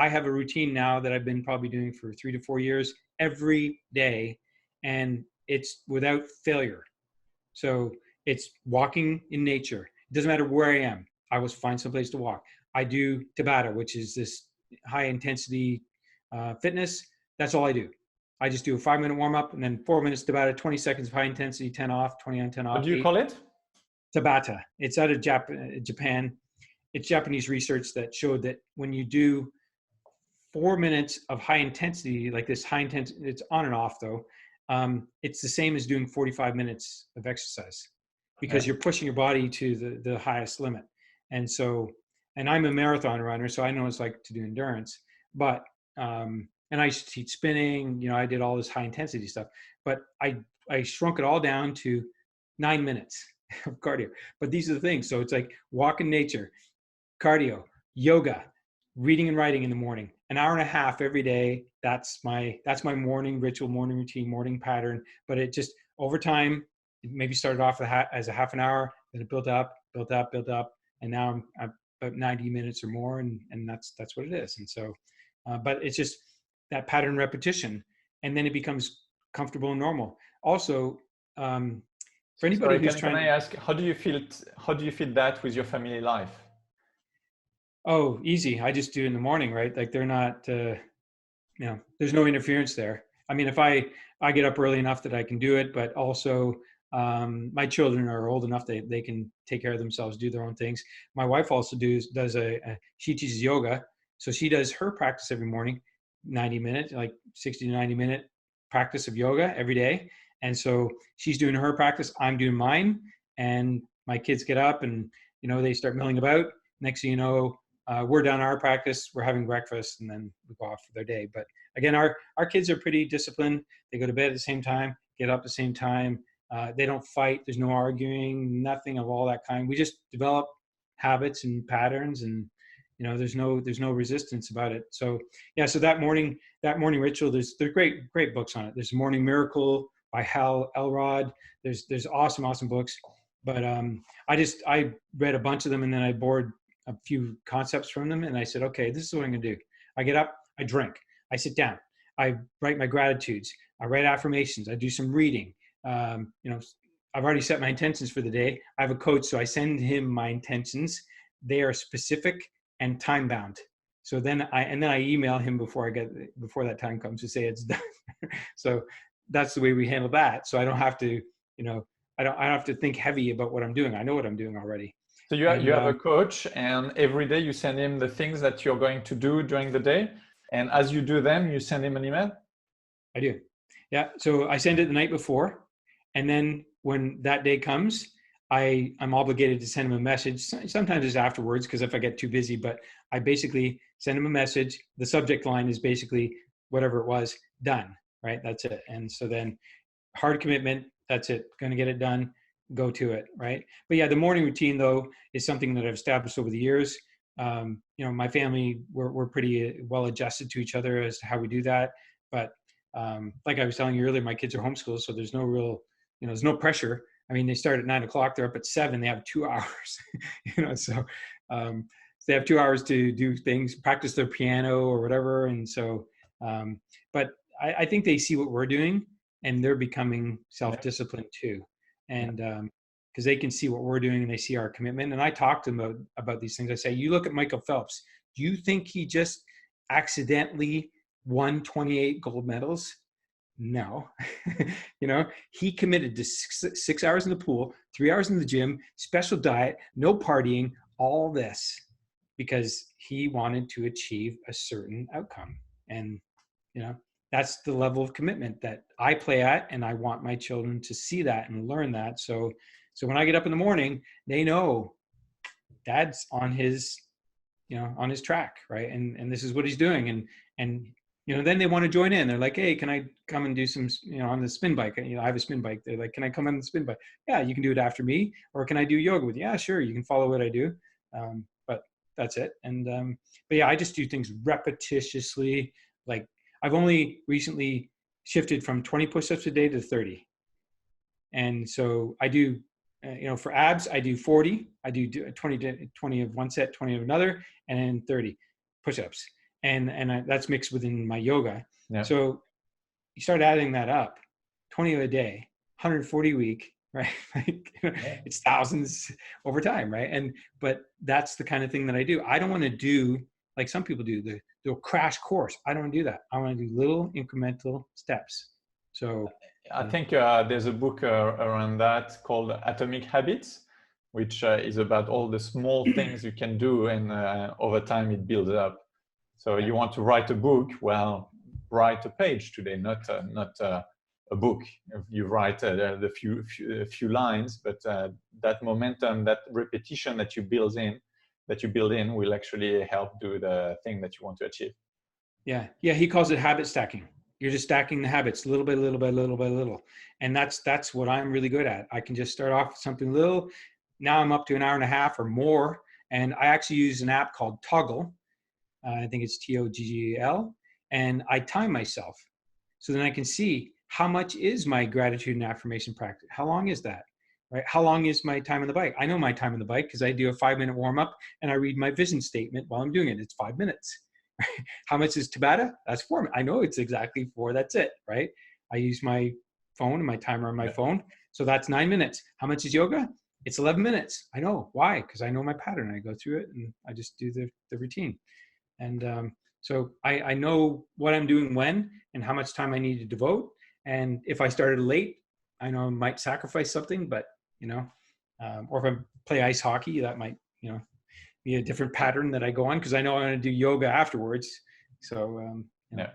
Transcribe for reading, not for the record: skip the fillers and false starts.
I have a routine now that I've been probably doing for 3 to 4 years every day, and it's without failure. So it's walking in nature. It doesn't matter where I am. I will find someplace to walk. I do Tabata, which is this high intensity fitness. That's all I do. I just do a 5-minute warm up and then 4 minutes Tabata, 20 seconds of high intensity, 10 off, 20 on, 10 What off. do you call it? Tabata. It's out of Japan. It's Japanese research that showed that when you do 4 minutes of high intensity, like this high intensity, it's on and off though. It's the same as doing 45 minutes of exercise because you're pushing your body to the highest limit. And so, and I'm a marathon runner, so I know what it's like to do endurance, but, and I used to teach spinning, I did all this high intensity stuff, but I shrunk it all down to 9 minutes of cardio. But these are the things. So it's like walk in nature, cardio, yoga, reading and writing in the morning, an hour and a half every day. That's my morning ritual, morning routine, morning pattern. But it just over time, it maybe started off as a half an hour, then it built up, and now I'm about 90 minutes or more, and that's what it is. And so, but it's just that pattern repetition, and then it becomes comfortable and normal. Also, for anybody who's can I ask, how do you feel that with your family life? Oh, easy. I just do in the morning, right? Like they're not, there's no interference there. I mean, if I get up early enough that I can do it, but also my children are old enough that they can take care of themselves, do their own things. My wife also does she teaches yoga. So she does her practice every morning, 90 minutes, like 60 to 90 minute practice of yoga every day. And so she's doing her practice, I'm doing mine, and my kids get up and, they start milling about. Next thing you know, we're done our practice, we're having breakfast, and then we go off for their day. But again, our kids are pretty disciplined. They go to bed at the same time, get up at the same time. They don't fight. There's no arguing, nothing of all that kind. We just develop habits and patterns, and there's no resistance about it. So yeah, so that morning ritual, there's great books on it. There's Morning Miracle by Hal Elrod. There's awesome books. But I read a bunch of them, and then I borrowed a few concepts from them, and I said, okay, this is what I'm gonna do. I get up, I drink, I sit down, I write my gratitudes, I write affirmations, I do some reading. I've already set my intentions for the day. I have a coach, so I send him my intentions. They are specific and time bound. So then I email him before that time comes to say it's done. So that's the way we handle that. So I don't have to, I don't have to think heavy about what I'm doing. I know what I'm doing already. So you have a coach, and every day you send him the things that you're going to do during the day. And as you do them, you send him an email? I do. Yeah. So I send it the night before. And then when that day comes, I'm obligated to send him a message. Sometimes it's afterwards because if I get too busy, but I basically send him a message. The subject line is basically whatever it was, done, right? That's it. And so then hard commitment, that's it. Going to get it done. Go to it, right? But yeah, the morning routine though is something that I've established over the years. My family, we're pretty well adjusted to each other as to how we do that. But like I was telling you earlier, my kids are homeschooled, so there's no real, there's no pressure. I mean, they start at 9 o'clock, they're up at 7, they have 2 hours, so they have 2 hours to do things, practice their piano or whatever. And so, but I think they see what we're doing and they're becoming self-disciplined too. And because they can see what we're doing and they see our commitment. And I talk to them about these things. I say, you look at Michael Phelps. Do you think he just accidentally won 28 gold medals? No. He committed to 6 hours in the pool, 3 hours in the gym, special diet, no partying, all this because he wanted to achieve a certain outcome. And, that's the level of commitment that I play at, and I want my children to see that and learn that. So when I get up in the morning, they know Dad's on his track, right? And this is what he's doing. And then they want to join in. They're like, hey, can I come and do some, on the spin bike? I have a spin bike. They're like, can I come on the spin bike? Yeah, you can do it after me. Or can I do yoga with you? Yeah, sure. You can follow what I do. But that's it. And, but yeah, I just do things repetitiously. Like I've only recently shifted from 20 push-ups a day to 30. And so I do, for abs, I do 40. I do 20 of one set, 20 of another, and then 30 push-ups. that's mixed within my yoga. Yeah. So you start adding that up, 20 a day, 140 a week, right? Like, Yeah. it's thousands over time, right? But that's the kind of thing that I do. I don't want to do like some people do, the crash course. I don't do that. I want to do little incremental steps. So I think there's a book around that called Atomic Habits, which is about all the small things you can do, and over time it builds up. So you want to write a book? Well, write a page today, not a book. You write the few lines, but that momentum, that repetition that you build in, will actually help do the thing that you want to achieve. Yeah. He calls it habit stacking. You're just stacking the habits little by little by little by little. And that's what I'm really good at. I can just start off with something little. Now I'm up to an hour and a half or more. And I actually use an app called Toggle. I think it's Toggl. And I time myself. So then I can see how much is my gratitude and affirmation practice. How long is that? Right? How long is my time on the bike? I know my time on the bike because I do a 5-minute warm up and I read my vision statement while I'm doing it. It's 5 minutes. How much is Tabata? That's 4 minutes. I know it's exactly 4. That's it, right? I use my phone and my timer on my phone. So that's 9 minutes. How much is yoga? It's 11 minutes. I know. Why? Because I know my pattern. I go through it and I just do the routine. And so I know what I'm doing when and how much time I need to devote. And if I started late, I know I might sacrifice something, but, or if I play ice hockey, that might, be a different pattern that I go on because I know I'm going to do yoga afterwards. So, Yeah.